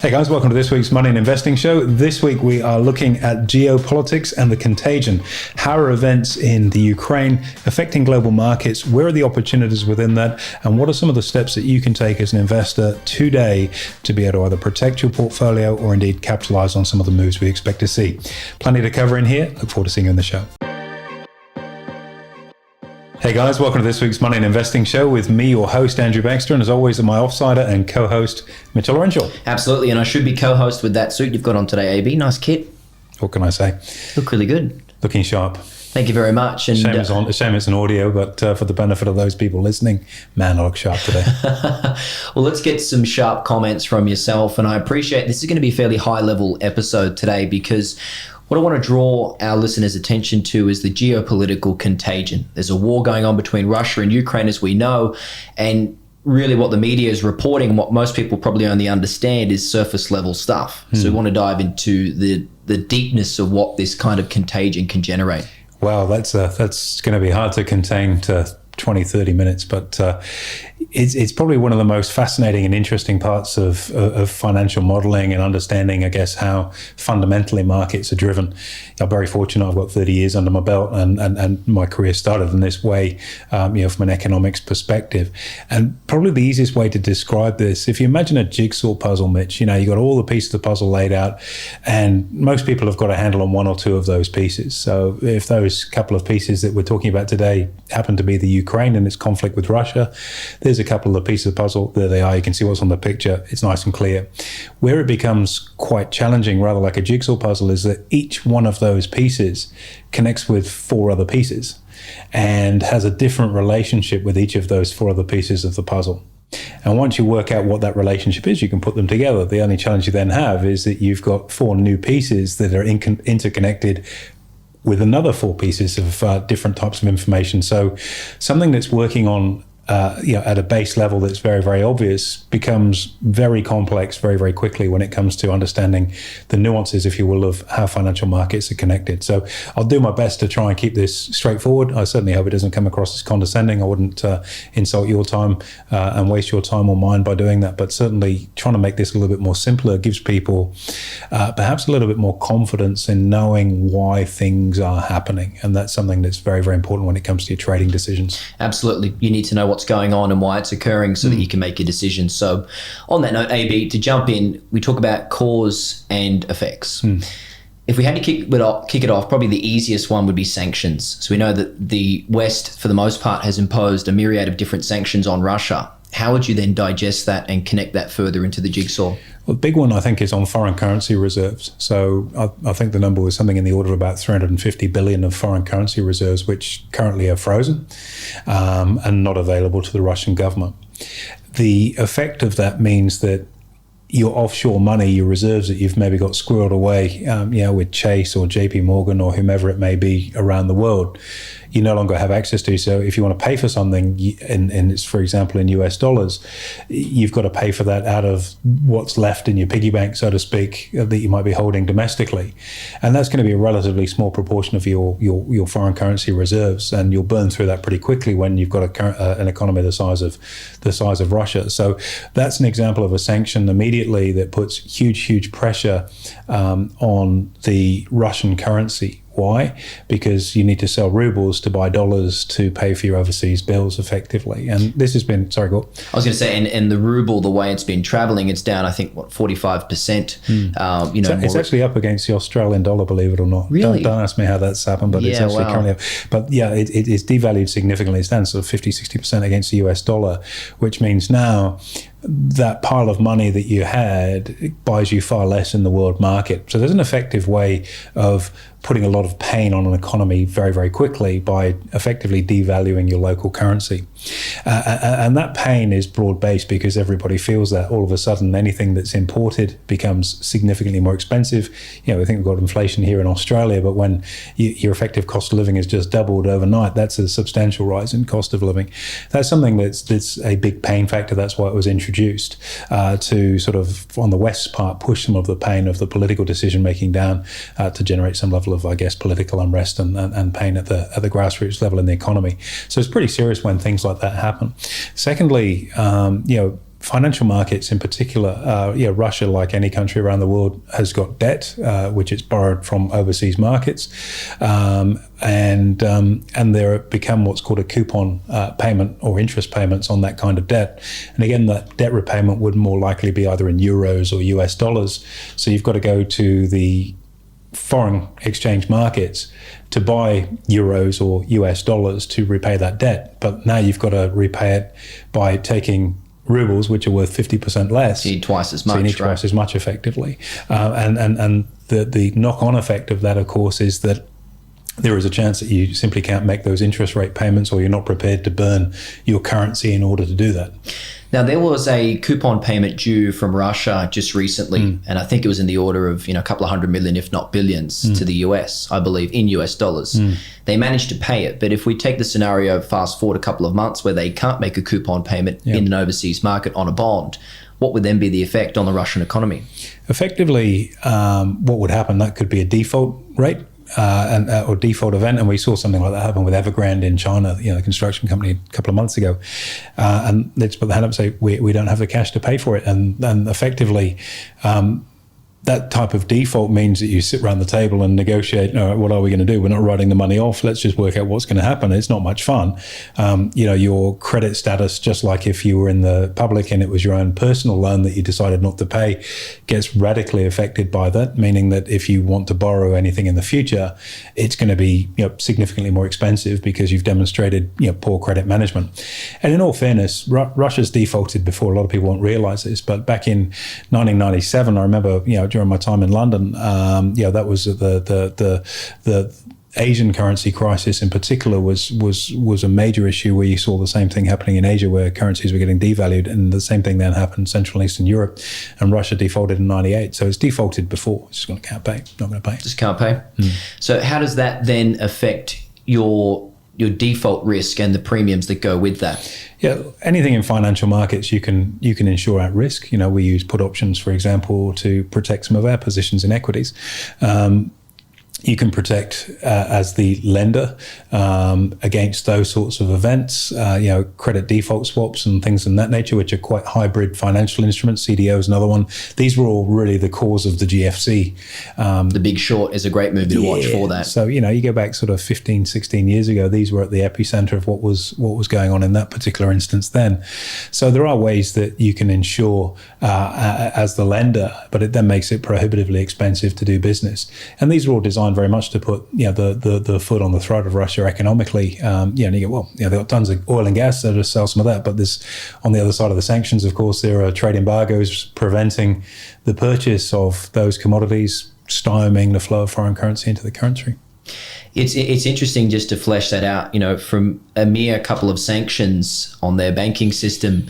Hey guys, welcome to this week's Money and Investing Show. This week we are looking at geopolitics and the contagion. How are events in the Ukraine affecting global markets? Where are the opportunities within that? And what are some of the steps that you can take as an investor today to be able to either protect your portfolio or indeed capitalize on some of the moves we expect to see? Plenty to cover in here. Look forward to seeing you in the show. Hey guys, welcome to this week's Money and Investing Show with me, your host, Andrew Baxter, and as always, my offsider and co-host, Mitchell Orenshaw. Absolutely, and I should be co-host with that suit you've got on today, AB. Nice kit. What can I say? Look really good. Looking sharp. Thank you very much. And shame it's an audio, but for the benefit of those people listening, man, I look sharp today. Well, let's get some sharp comments from yourself, and I appreciate this is going to be a fairly high-level episode today because what I want to draw our listeners' attention to is the geopolitical contagion. There's a war going on between Russia and Ukraine, as we know, and really what the media is reporting and what most people probably only understand is surface level stuff. So we want to dive into the deepness of what this kind of contagion can generate. Wow, that's going to be hard to contain to 20, 30 minutes, but it's probably one of the most fascinating and interesting parts of financial modeling and understanding, I guess, how fundamentally markets are driven. I'm very fortunate. I've got 30 years under my belt and my career started in this way, from an economics perspective. And probably the easiest way to describe this, if you imagine a jigsaw puzzle, Mitch, you got all the pieces of the puzzle laid out and most people have got a handle on one or two of those pieces. So if those couple of pieces that we're talking about today happen to be the Ukraine and its conflict with Russia, there's a couple of the pieces of the puzzle. There they are. You can see what's on the picture. It's nice and clear. Where it becomes quite challenging, rather like a jigsaw puzzle, is that each one of those pieces connects with four other pieces and has a different relationship with each of those four other pieces of the puzzle. And once you work out what that relationship is, you can put them together. The only challenge you then have is that you've got four new pieces that are interconnected with another four pieces of different types of information. So something that's working on at a base level that's very, very obvious becomes very complex very, very quickly when it comes to understanding the nuances, if you will, of how financial markets are connected. So I'll do my best to try and keep this straightforward. I certainly hope it doesn't come across as condescending. I wouldn't insult your time and waste your time or mine by doing that, but certainly trying to make this a little bit more simpler gives people perhaps a little bit more confidence in knowing why things are happening. And that's something that's very, very important when it comes to your trading decisions. Absolutely. You need to know what's going on and why it's occurring so that you can make a decision. So on that note, AB, to jump in, we talk about cause and effects. If we had to kick it off, probably the easiest one would be sanctions. So we know that the West, for the most part, has imposed a myriad of different sanctions on Russia. How would you then digest that and connect that further into the jigsaw? Well, the big one, I think, is on foreign currency reserves. So I think the number was something in the order of about 350 billion of foreign currency reserves, which currently are frozen and not available to the Russian government. The effect of that means that your offshore money, your reserves that you've maybe got squirreled away, with Chase or JP Morgan or whomever it may be around the world, you no longer have access to. So if you want to pay for something, and it's, for example, in US dollars, you've got to pay for that out of what's left in your piggy bank, so to speak, that you might be holding domestically. And that's going to be a relatively small proportion of your foreign currency reserves, and you'll burn through that pretty quickly when you've got an economy the size of Russia. So that's an example of a sanction immediately that puts huge pressure on the Russian currency. Why? Because you need to sell rubles to buy dollars to pay for your overseas bills effectively. And this has been, sorry, go. I was going to say, and the ruble, the way it's been traveling, it's down, I think, 45%. It's actually up against the Australian dollar, believe it or not. Really? Don't ask me how that's happened, but it's actually currently up. But yeah, it is devalued significantly. It's down sort of 50-60% against the US dollar, which means now that pile of money that you had buys you far less in the world market. So there's an effective way of putting a lot of pain on an economy very, very quickly by effectively devaluing your local currency. And that pain is broad-based because everybody feels that all of a sudden anything that's imported becomes significantly more expensive. We think we've got inflation here in Australia, but when your effective cost of living has just doubled overnight, that's a substantial rise in cost of living. That's something that's a big pain factor. That's why it was introduced to sort of, on the West's part, push some of the pain of the political decision-making down to generate some level of, I guess, political unrest and pain at the grassroots level in the economy. So it's pretty serious when things like that happen. Secondly, financial markets in particular, Russia, like any country around the world, has got debt, which it's borrowed from overseas markets, and there become what's called a coupon payment or interest payments on that kind of debt. And again, that debt repayment would more likely be either in euros or US dollars. So you've got to go to the foreign exchange markets to buy euros or US dollars to repay that debt. But now you've got to repay it by taking rubles, which are worth 50% less. So you need twice as much. So you need twice as much effectively. And the knock-on effect of that, of course, is that there is a chance that you simply can't make those interest rate payments, or you're not prepared to burn your currency in order to do that. Now, there was a coupon payment due from Russia just recently, and I think it was in the order of a couple of $100 million, if not billions, to the US, I believe, in US dollars. They managed to pay it. But if we take the scenario fast forward a couple of months where they can't make a coupon payment in an overseas market on a bond, what would then be the effect on the Russian economy? Effectively, what would happen, that could be a default rate. Or default event, and we saw something like that happen with Evergrande in China, the construction company, a couple of months ago, and they just put their hand up and say, we don't have the cash to pay for it, and effectively that type of default means that you sit around the table and negotiate, all right, what are we going to do? We're not writing the money off. Let's just work out what's going to happen. It's not much fun. Your credit status, just like if you were in the public and it was your own personal loan that you decided not to pay, gets radically affected by that, meaning that if you want to borrow anything in the future, it's going to be significantly more expensive because you've demonstrated poor credit management. And in all fairness, Russia's defaulted before. A lot of people won't realize this, but back in 1997, I remember, during my time in London, that was the Asian currency crisis in particular was a major issue, where you saw the same thing happening in Asia, where currencies were getting devalued, and the same thing then happened in Central and Eastern Europe, and Russia defaulted in 98. So it's defaulted before. It's just can't pay. Not going to pay. Just can't pay. So how does that then affect your default risk and the premiums that go with that? Yeah, anything in financial markets you can insure at risk. We use put options, for example, to protect some of our positions in equities. You can protect as the lender against those sorts of events, credit default swaps and things of that nature, which are quite hybrid financial instruments. CDO is another one. These were all really the cause of the GFC. The Big Short is a great movie to watch for that. So, you go back sort of 15, 16 years ago, these were at the epicenter of what was going on in that particular instance then. So there are ways that you can insure as the lender, but it then makes it prohibitively expensive to do business. And these are all designed very much to put the foot on the throat of Russia economically. And you go, they've got tons of oil and gas, so just sell some of that. But this, on the other side of the sanctions, of course, there are trade embargoes preventing the purchase of those commodities, stymieing the flow of foreign currency into the country. It's interesting just to flesh that out, from a mere couple of sanctions on their banking system,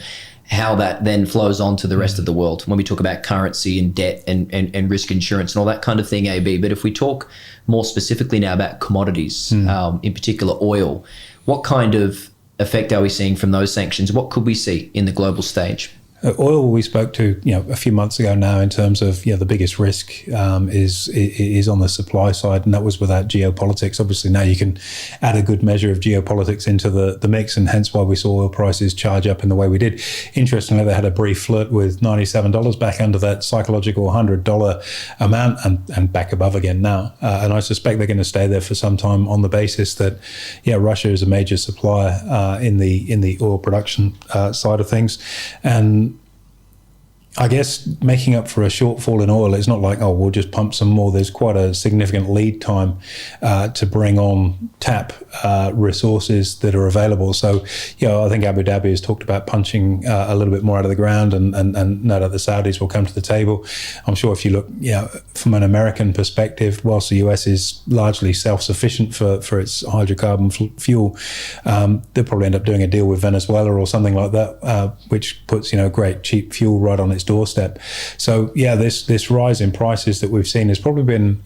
how that then flows on to the rest of the world when we talk about currency and debt and risk insurance and all that kind of thing, AB. But if we talk more specifically now about commodities, in particular oil, what kind of effect are we seeing from those sanctions? What could we see in the global stage? Oil, we spoke to a few months ago now, in terms of the biggest risk is on the supply side, and that was without geopolitics. Obviously, now you can add a good measure of geopolitics into the mix, and hence why we saw oil prices charge up in the way we did. Interestingly, they had a brief flirt with $97 back under that psychological $100 amount, and back above again now. And I suspect they're going to stay there for some time on the basis that Russia is a major supplier in the oil production side of things, and I guess making up for a shortfall in oil, it's not like, we'll just pump some more. There's quite a significant lead time to bring on tap resources that are available. So, I think Abu Dhabi has talked about punching a little bit more out of the ground, and no doubt the Saudis will come to the table. I'm sure if you look, from an American perspective, whilst the US is largely self-sufficient for its hydrocarbon fuel, they'll probably end up doing a deal with Venezuela or something like that, which puts, great cheap fuel right on its doorstep. So this rise in prices that we've seen has probably been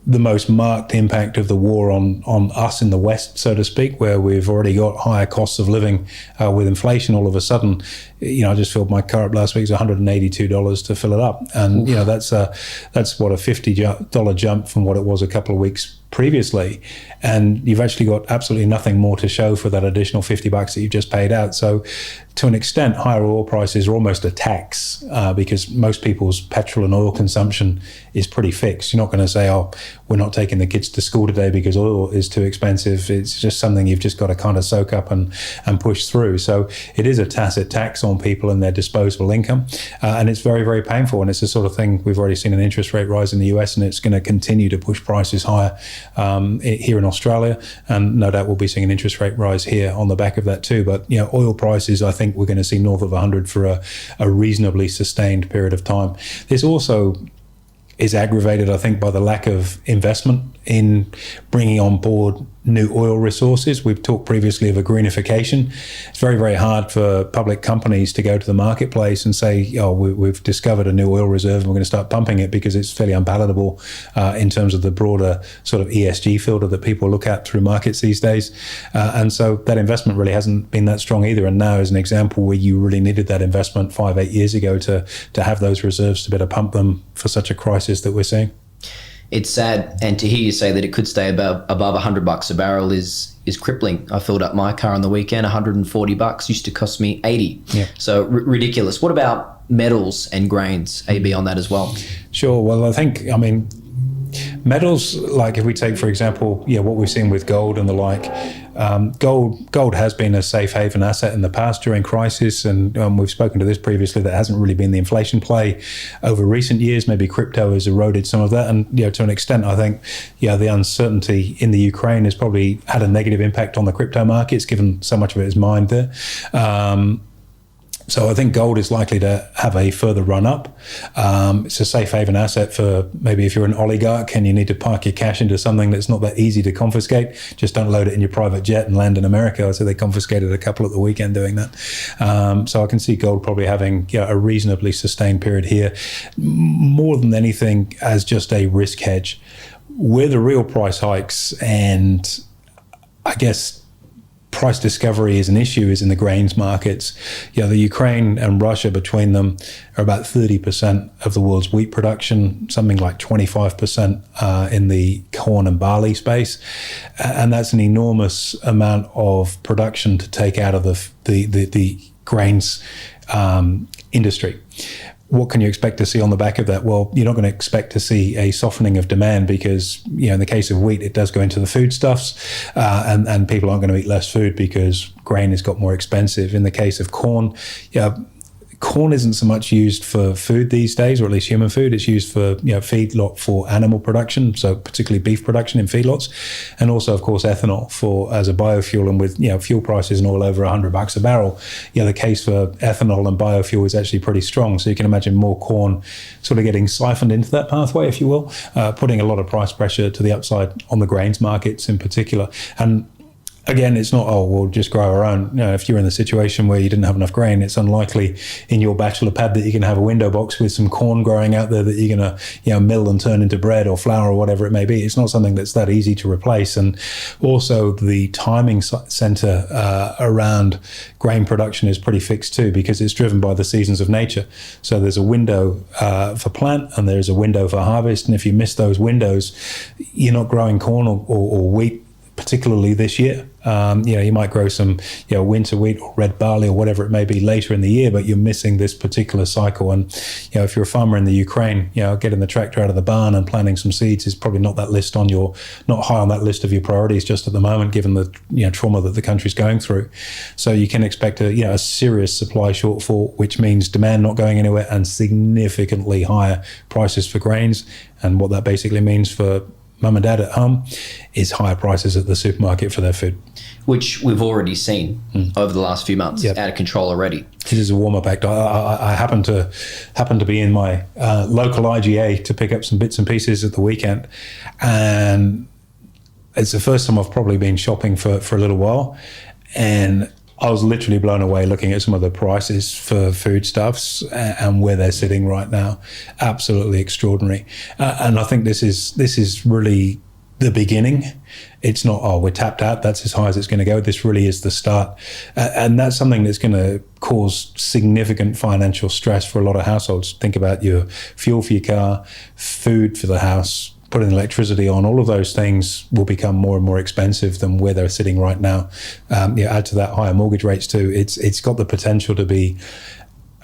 the most marked impact of the war on us in the West, so to speak, where we've already got higher costs of living with inflation. All of a sudden, I just filled my car up last week. It was $182 to fill it up, and that's what, a $50 jump from what it was a couple of weeks previously, and you've actually got absolutely nothing more to show for that additional $50 that you've just paid out. So to an extent, higher oil prices are almost a tax because most people's petrol and oil consumption is pretty fixed. You're not going to say, oh, we're not taking the kids to school today because oil is too expensive. It's just something you've just got to kind of soak up and push through. So it is a tacit tax on people and their disposable income. And it's very, very painful. And it's the sort of thing we've already seen an interest rate rise in the US, and it's going to continue to push prices higher here in Australia. And no doubt we'll be seeing an interest rate rise here on the back of that too. But, oil prices, I think we're going to see north of 100 for a reasonably sustained period of time. This also is aggravated, I think, by the lack of investment in bringing on board new oil resources. We've talked previously of a greenification. It's very, very hard for public companies to go to the marketplace and say, oh, we've discovered a new oil reserve and we're going to start pumping it, because it's fairly unpalatable in terms of the broader sort of ESG filter that people look at through markets these days. And so that investment really hasn't been that strong either. And now is an example where you really needed that investment 5-8 years ago to have those reserves to better pump them for such a crisis that we're seeing. It's sad, and to hear you say that it could stay above $100 a barrel is crippling. I filled up my car on the weekend, $140, used to cost me $80. Yeah. So ridiculous. What about metals and grains, AB, on that as well? Sure. Well, I mean, metals, like if we take, for example, what we've seen with gold and the like, gold has been a safe haven asset in the past during crisis, and we've spoken to this previously, that hasn't really been the inflation play over recent years. Maybe crypto has eroded some of that, and to an extent, I think the uncertainty in the Ukraine has probably had a negative impact on the crypto markets, given so much of it is mined there. So I think gold is likely to have a further run up. It's a safe haven asset for maybe if you're an oligarch and you need to park your cash into something that's not that easy to confiscate. Just don't load it in your private jet and land in America. So they confiscated a couple at the weekend doing that. So I can see gold probably having a reasonably sustained period here, more than anything as just a risk hedge. Where the real price hikes and I guess price discovery is an issue is in the grains markets. The Ukraine and Russia, between them, are about 30% of the world's wheat production, something like 25% in the corn and barley space. And that's an enormous amount of production to take out of the grains industry. What can you expect to see on the back of that? Well, you're not going to expect to see a softening of demand because, in the case of wheat, it does go into the foodstuffs, and people aren't going to eat less food because grain has got more expensive. In the case of corn, corn isn't so much used for food these days, or at least human food. It's used for feedlot for animal production, so particularly beef production in feedlots, and also, of course, ethanol as a biofuel. And with fuel prices and all over $100 a barrel, the case for ethanol and biofuel is actually pretty strong. So you can imagine more corn sort of getting siphoned into that pathway, if you will, putting a lot of price pressure to the upside on the grains markets in particular. And again, it's not, we'll just grow our own. If you're in the situation where you didn't have enough grain, it's unlikely in your bachelor pad that you can have a window box with some corn growing out there that you're going to, mill and turn into bread or flour or whatever it may be. It's not something that's that easy to replace. And also the timing center around grain production is pretty fixed too, because it's driven by the seasons of nature. So there's a window for plant and there's a window for harvest. And if you miss those windows, you're not growing corn or wheat particularly this year. You might grow some, winter wheat or red barley or whatever it may be later in the year, but you're missing this particular cycle. And, if you're a farmer in the Ukraine, getting the tractor out of the barn and planting some seeds is probably not not high on that list of your priorities just at the moment, given the, trauma that the country's going through. So you can expect a serious supply shortfall, which means demand not going anywhere and significantly higher prices for grains. And what that basically means for mum and dad at home is higher prices at the supermarket for their food, which we've already seen over the last few months. Yep. Out of control already. It is a warm-up act. I happen to be in my local IGA to pick up some bits and pieces at the weekend, and it's the first time I've probably been shopping for a little while, and I was literally blown away looking at some of the prices for foodstuffs and where they're sitting right now. Absolutely extraordinary. And I think this is really the beginning. It's not, we're tapped out, that's as high as it's going to go. This really is the start. And that's something that's going to cause significant financial stress for a lot of households. Think about your fuel for your car, food for the house, putting electricity on, all of those things will become more and more expensive than where they're sitting right now. Add to that higher mortgage rates too. It's got the potential to be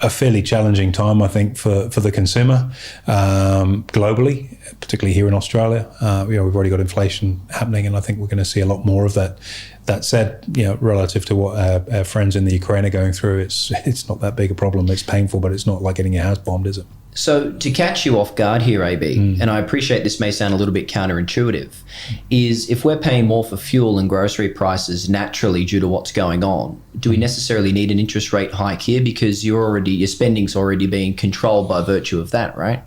a fairly challenging time, I think, for the consumer globally, particularly here in Australia. We've already got inflation happening, and I think we're going to see a lot more of that. That said, relative to what our friends in the Ukraine are going through, it's not that big a problem. It's painful, but it's not like getting your house bombed, is it? So to catch you off guard here, AB, and I appreciate this may sound a little bit counterintuitive, is if we're paying more for fuel and grocery prices naturally due to what's going on, do we necessarily need an interest rate hike here because your spending's already being controlled by virtue of that, right?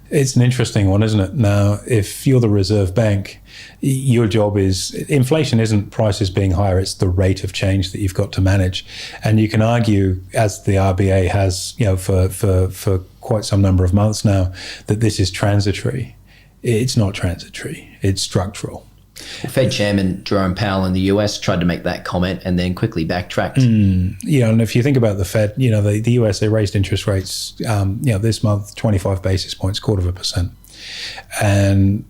It's an interesting one, isn't it? Now, if you're the Reserve Bank, your job is, inflation isn't prices being higher, it's the rate of change that you've got to manage. And you can argue, as the RBA has, for quite some number of months now, that this is transitory. It's not transitory, it's structural. Fed Chairman Jerome Powell in the US tried to make that comment and then quickly backtracked. And if you think about the Fed, the US, they raised interest rates, this month, 25 basis points, 0.25%. And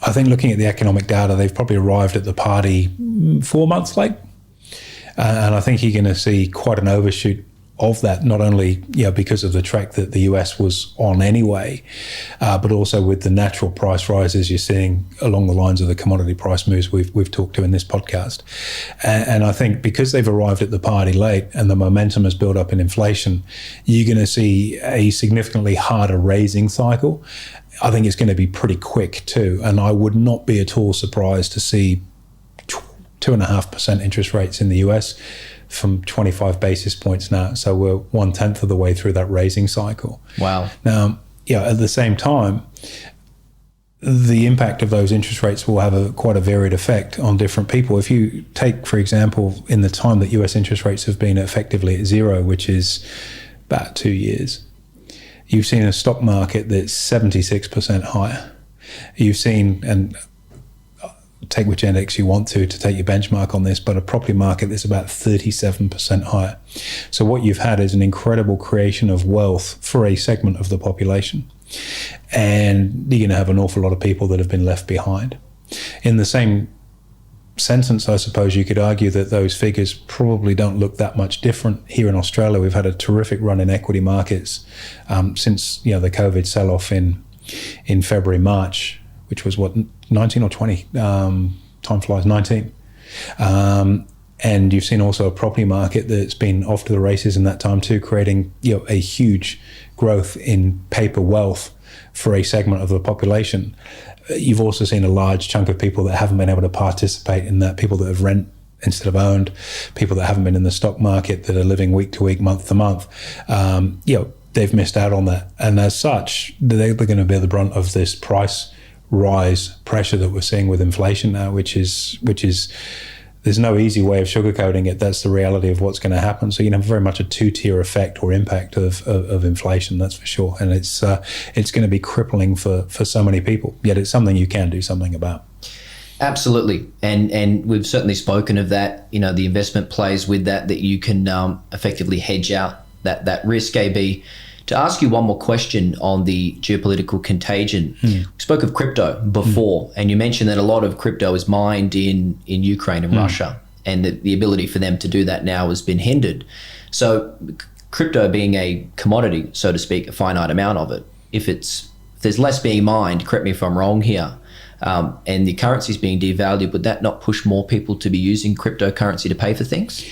I think looking at the economic data, they've probably arrived at the party 4 months late. And I think you're going to see quite an overshoot of that, not only because of the track that the US was on anyway, but also with the natural price rises you're seeing along the lines of the commodity price moves we've talked to in this podcast. And I think because they've arrived at the party late and the momentum has built up in inflation, you're going to see a significantly harder raising cycle. I think it's going to be pretty quick too, and I would not be at all surprised to see 2.5% interest rates in the US from 25 basis points now. So we're 1/10 of the way through that raising cycle. Wow. Now, at the same time, the impact of those interest rates will have quite a varied effect on different people. If you take, for example, in the time that US interest rates have been effectively at zero, which is about 2 years, you've seen a stock market that's 76% higher. You've seen, and take which index you want to take your benchmark on this, but a property market that's about 37% higher. So what you've had is an incredible creation of wealth for a segment of the population. And you're going to have an awful lot of people that have been left behind. In the same sentence, I suppose you could argue that those figures probably don't look that much different here in Australia. We've had a terrific run in equity markets since the COVID sell-off in February, March, which was 19 or 20, time flies, 19. And you've seen also a property market that's been off to the races in that time too, creating a huge growth in paper wealth for a segment of the population. You've also seen a large chunk of people that haven't been able to participate in that, people that have rent instead of owned, people that haven't been in the stock market, that are living week to week, month to month. They've missed out on that. And as such, they're going to bear the brunt of this price rise pressure that we're seeing with inflation now, which is there's no easy way of sugarcoating it. That's the reality of what's going to happen. So have very much a two-tier effect or impact of inflation, that's for sure. And it's going to be crippling for so many people, yet it's something you can do something about. Absolutely. And we've certainly spoken of that, the investment plays with that you can effectively hedge out that risk, AB. To ask you one more question on the geopolitical contagion, we spoke of crypto before, and you mentioned that a lot of crypto is mined in Ukraine and Russia, and that the ability for them to do that now has been hindered. So crypto being a commodity, so to speak, a finite amount of it, if there's less being mined, correct me if I'm wrong here, and the currency is being devalued, would that not push more people to be using cryptocurrency to pay for things?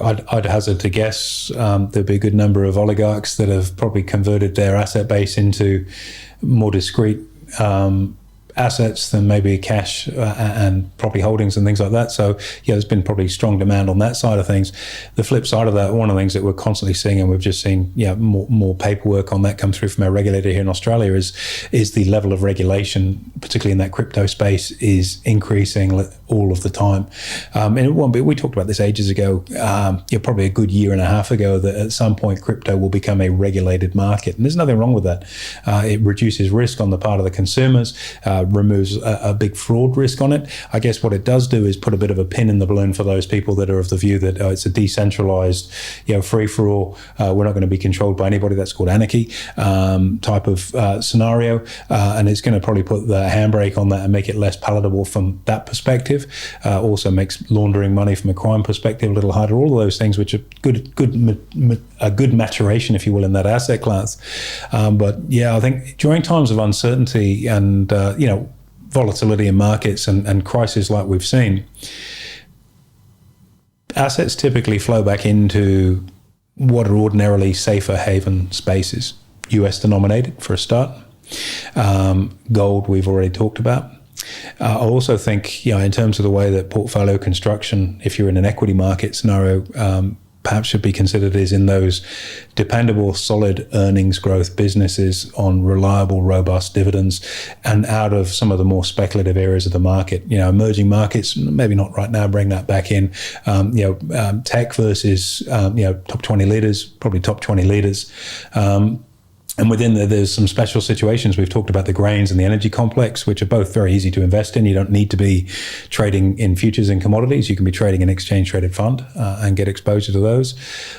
I'd hazard to guess there'd be a good number of oligarchs that have probably converted their asset base into more discrete assets than maybe cash and property holdings and things like that. So there's been probably strong demand on that side of things. The flip side of that, one of the things that we're constantly seeing, and we've just seen more paperwork on that come through from our regulator here in Australia, is the level of regulation, particularly in that crypto space, is increasing all of the time. And it won't be, we talked about this ages ago, probably a good year and a half ago, that at some point crypto will become a regulated market. And there's nothing wrong with that. It reduces risk on the part of the consumers, removes a big fraud risk on it. I guess what it does do is put a bit of a pin in the balloon for those people that are of the view that it's a decentralized, free-for-all, we're not going to be controlled by anybody. That's called anarchy type of scenario. And it's going to probably put the handbrake on that and make it less palatable from that perspective. Also makes laundering money from a crime perspective a little harder. All of those things which are a good maturation, if you will, in that asset class. But yeah, I think during times of uncertainty and volatility in markets and crises like we've seen, assets typically flow back into what are ordinarily safer haven spaces. US denominated for a start. Gold we've already talked about. I also think, in terms of the way that portfolio construction, if you're in an equity market scenario, perhaps should be considered is in those dependable, solid earnings growth businesses on reliable, robust dividends, and out of some of the more speculative areas of the market. Emerging markets, maybe not right now, bring that back in. Tech versus, top 20 leaders, probably top 20 leaders. And within there's some special situations. We've talked about the grains and the energy complex, which are both very easy to invest in. You don't need to be trading in futures and commodities. You can be trading an exchange-traded fund and get exposure to those.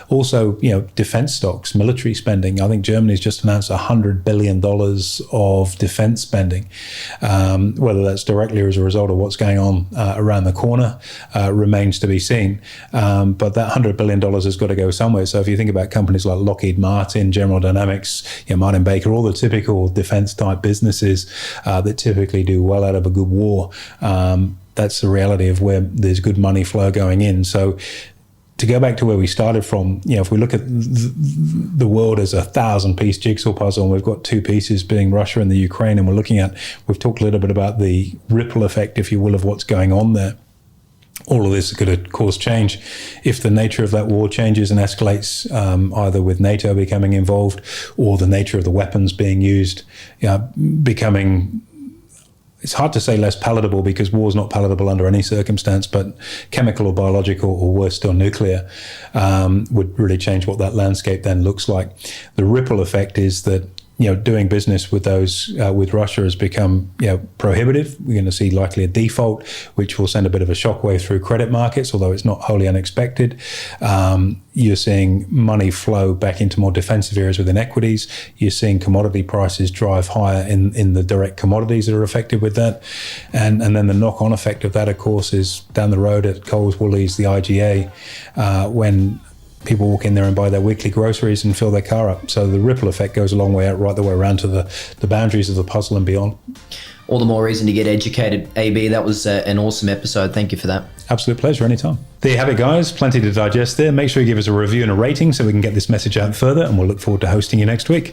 Also, defense stocks, military spending. I think Germany's just announced $100 billion of defense spending. Whether that's directly or as a result of what's going on around the corner remains to be seen. But that $100 billion has got to go somewhere. So if you think about companies like Lockheed Martin, General Dynamics, Martin Baker, all the typical defense type businesses that typically do well out of a good war. That's the reality of where there's good money flow going in. So to go back to where we started from, if we look at the world as a 1,000-piece jigsaw puzzle, and we've got two pieces being Russia and the Ukraine, and we've talked a little bit about the ripple effect, if you will, of what's going on there. All of this is going to cause change. If the nature of that war changes and escalates, either with NATO becoming involved or the nature of the weapons being used becoming, it's hard to say less palatable, because war is not palatable under any circumstance, but chemical or biological, or worse still nuclear, would really change what that landscape then looks like. The ripple effect is that doing business with with Russia has become, prohibitive. We're going to see likely a default, which will send a bit of a shockwave through credit markets, although it's not wholly unexpected. You're seeing money flow back into more defensive areas within equities. You're seeing commodity prices drive higher in the direct commodities that are affected with that. And then the knock-on effect of that, of course, is down the road at Coles, Woolies, the IGA, when people walk in there and buy their weekly groceries and fill their car up. So the ripple effect goes a long way out, right the way around to the boundaries of the puzzle and beyond. All the more reason to get educated, AB. That was an awesome episode. Thank you for that. Absolute pleasure, anytime. There you have it, guys. Plenty to digest there. Make sure you give us a review and a rating so we can get this message out further, and we'll look forward to hosting you next week.